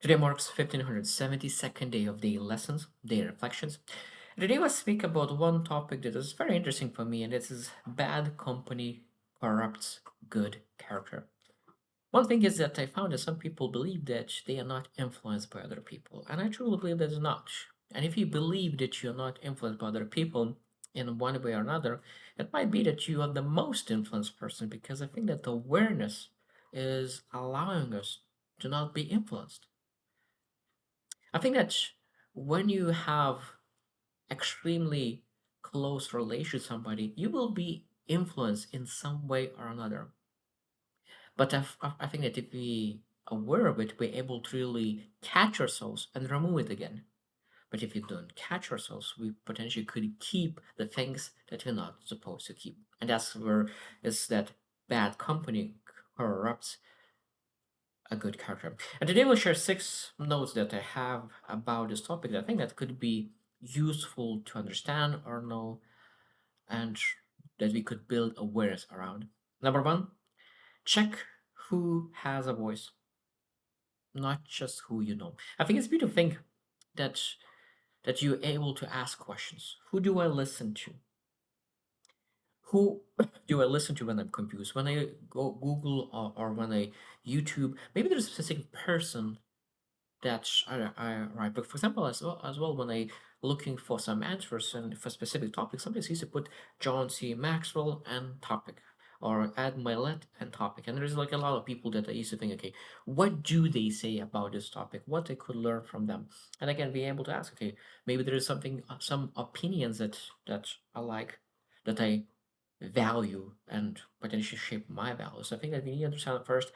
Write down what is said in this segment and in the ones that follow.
Today marks 1572nd day of day lessons, day reflections. Today we'll speak about one topic that is very interesting for me, and this is bad company corrupts good character. One thing is that I found that some people believe that they are not influenced by other people, and I truly believe that is not. And if you believe that you're not influenced by other people in one way or another, it might be that you are the most influenced person because I think that awareness is allowing us to not be influenced. I think that when you have extremely close relation with somebody, you will be influenced in some way or another. But I think that if we aware of it, we're able to really catch ourselves and remove it again. But if we don't catch ourselves, we potentially could keep the things that we're not supposed to keep. And that's where is that bad company corrupts a good character. And today we'll share six notes that I have about this topic that I think that could be useful to understand or know and that we could build awareness around. Number one, check who has a voice, not just who you know. I think it's beautiful to think that you're able to ask questions. Who do I listen to? Who do I listen to when I'm confused? When I go Google or when I YouTube, maybe there's a specific person that I write. But for example, as well, when I looking for some answers and for specific topics, sometimes I used to put John C. Maxwell and topic, or Ed Milet and topic. And there's like a lot of people that I used to think, okay, what do they say about this topic? What I could learn from them, and again, be able to ask, okay, maybe there is something, some opinions that I like, that I value and potentially shape my values. So I think that we need to understand first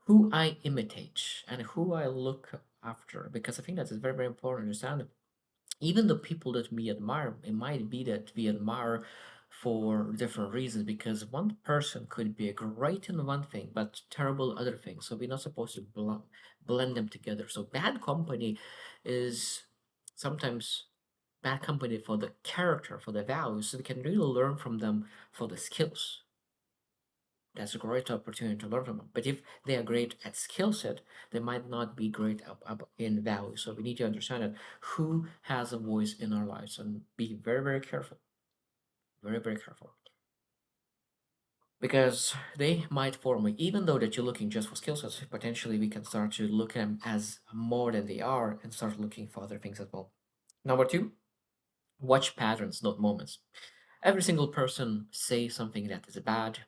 who I imitate and who I look after, because I think that is very, very important to understand. Even the people that we admire, it might be that we admire for different reasons, because one person could be great in one thing but terrible in other things. So we're not supposed to blend them together. So bad company is sometimes bad company for the character, for the values, so we can really learn from them for the skills. That's a great opportunity to learn from them. But if they are great at skill set, they might not be great up in value. So we need to understand that who has a voice in our lives and be very, very careful. Very, very careful. Because they might form me, even though that you're looking just for skill sets, potentially we can start to look at them as more than they are and start looking for other things as well. Number two, watch patterns, not moments. Every single person say something that is bad.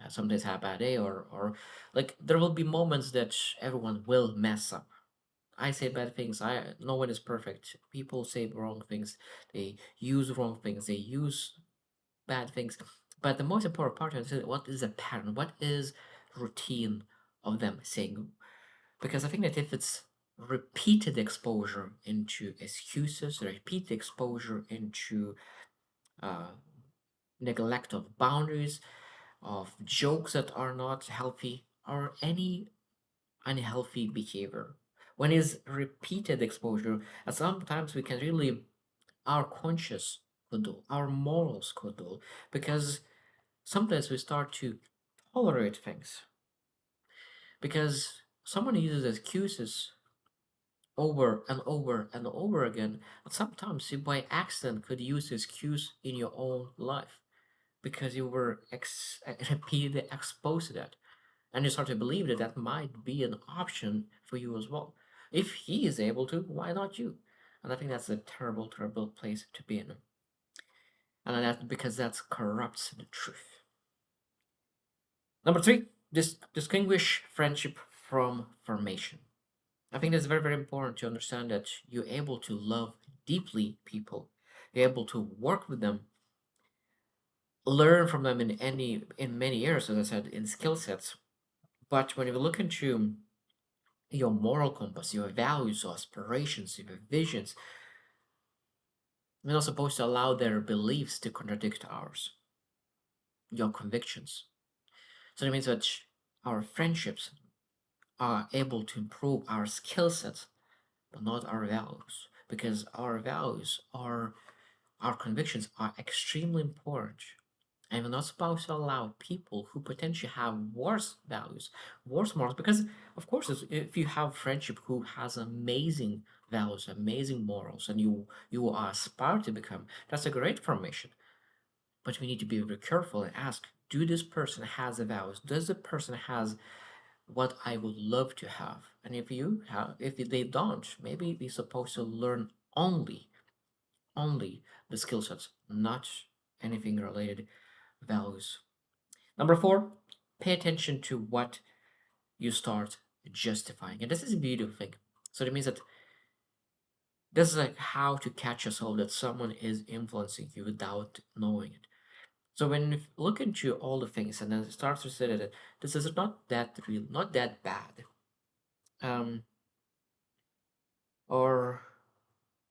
Some days have a bad day, or like there will be moments that everyone will mess up. I say bad things. No one is perfect. People say wrong things. They use wrong things. They use bad things. But the most important part is what is a pattern? What is routine of them saying? Because I think that if it's repeated exposure into excuses, repeated exposure into uh, neglect of boundaries, of jokes that are not healthy, or any unhealthy behavior. When is repeated exposure, and sometimes we can really, our conscious could do, our morals could do, because sometimes we start to tolerate things because someone uses excuses over and over and over again, and sometimes you by accident could use the excuse in your own life because you were repeatedly exposed to that. And you start to believe that that might be an option for you as well. If he is able to, why not you? And I think that's a terrible, terrible place to be in. And that because that corrupts the truth. Number three, distinguish friendship from formation. I think that's very, very important to understand that you're able to love deeply people. You're able to work with them, learn from them in many areas, as I said, in skill sets. But when you look into your moral compass, your values, your aspirations, your visions, you're not supposed to allow their beliefs to contradict ours, your convictions. So that means that our friendships are able to improve our skill sets, but not our values, because our values are our convictions are extremely important. And we're not supposed to allow people who potentially have worse values, worse morals, because of course, if you have friendship who has amazing values, amazing morals, and you are aspire to become, that's a great formation. But we need to be very careful and ask: do this person has the values? Does the person has what I would love to have? And if they don't, maybe we're supposed to learn only the skill sets, not anything related values. Number four, pay attention to what you start justifying. And this is a beautiful thing. So that means that this is like how to catch yourself that someone is influencing you without knowing it. So when you look into all the things and then it starts to say that this is not that real, not that bad, um, or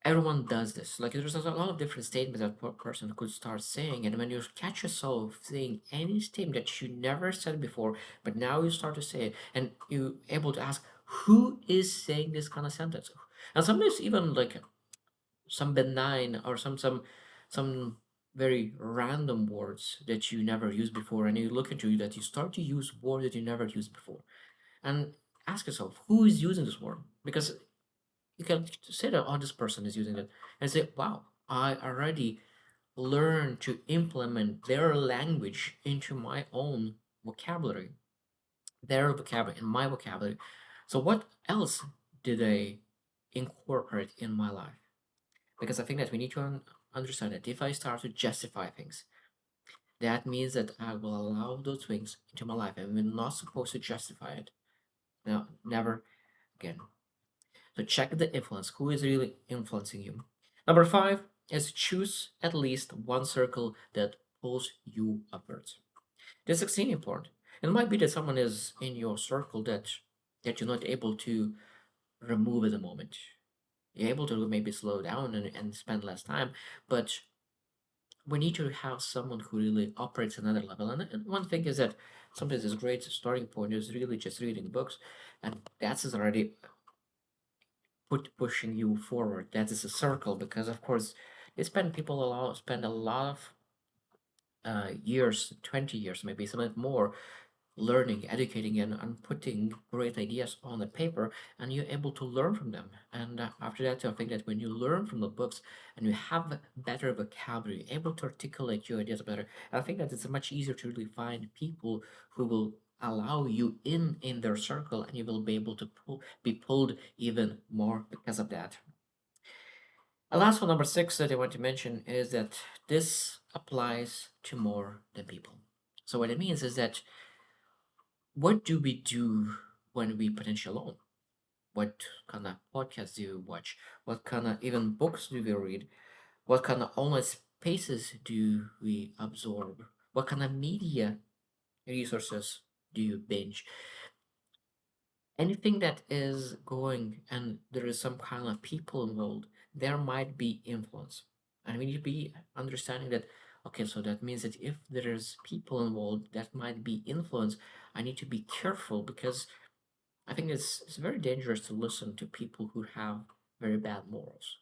everyone does this. Like there's a lot of different statements that a person could start saying, and when you catch yourself saying any statement that you never said before, but now you start to say it, and you able to ask who is saying this kind of sentence, and sometimes even like some benign or some very random words that you never used before, and you look into it that you start to use words that you never used before, and ask yourself who is using this word because you can say that, oh, this person is using it, and say, wow, I already learned to implement their language into my own vocabulary, their vocabulary and my vocabulary. So what else did I incorporate in my life? Because I think that we need to understand that if I start to justify things, that means that I will allow those things into my life, and we're not supposed to justify it. No, never again. So check the influence. Who is really influencing you? Number five is choose at least one circle that pulls you upwards. This is extremely important. It might be that someone is in your circle that you're not able to remove at the moment. You're able to maybe slow down and spend less time, but we need to have someone who really operates another level. And one thing is that sometimes a great starting point is really just reading books, and that's already pushing you forward. That is a circle because of course they spend a lot of years, 20 years, maybe something more, learning, educating, and putting great ideas on the paper, and you're able to learn from them. And after that, I think that when you learn from the books and you have better vocabulary, able to articulate your ideas better, I think that it's much easier to really find people who will allow you in their circle, and you will be able to be pulled even more because of that. And last one, number six, that I want to mention is that this applies to more than people. So what it means is that what do we do when we potentially alone? What kind of podcasts do you watch? What kind of even books do we read? What kind of online spaces do we absorb? What kind of media resources do you binge? Anything that is going and there is some kind of people involved, there might be influence. And we need to be understanding that, okay, so that means that if there's people involved that might be influence, I need to be careful because I think it's very dangerous to listen to people who have very bad morals,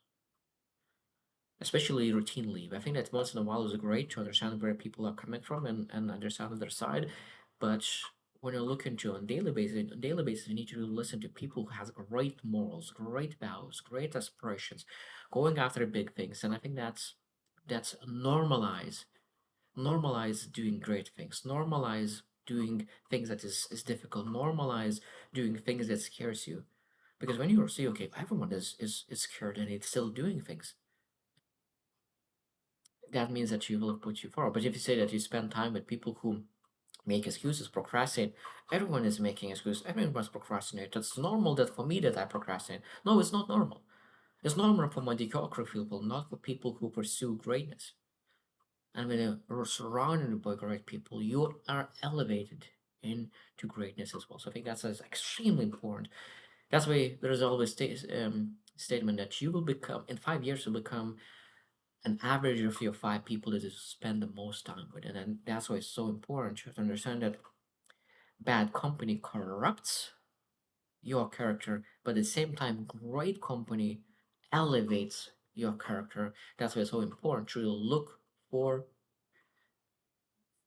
especially routinely. I think that once in a while is great to understand where people are coming from and understand their side, but when you look into on daily basis, you need to listen to people who has great morals, great values, great aspirations, going after big things, and I think that's normalize doing great things, normalize doing things that is difficult, normalize doing things that scares you, because when you see, okay, everyone is scared and it's still doing things, that means that you will put you forward. But if you say that you spend time with people who make excuses, procrastinate, everyone is making excuses, everyone's procrastinate, it's normal that for me that I procrastinate. No, it's not normal. It's normal for mediocre people, not for people who pursue greatness. And when you're surrounded by great people, you are elevated into greatness as well. So I think that's extremely important. That's why there is always statement that you will become in 5 years. You'll become an average of your five people that you spend the most time with, and then that's why it's so important to understand that bad company corrupts your character, but at the same time, great company elevates your character. That's why it's so important to look for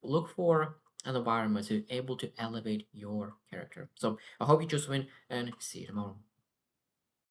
look for an environment to able to elevate your character. So I hope you choose win and see you tomorrow.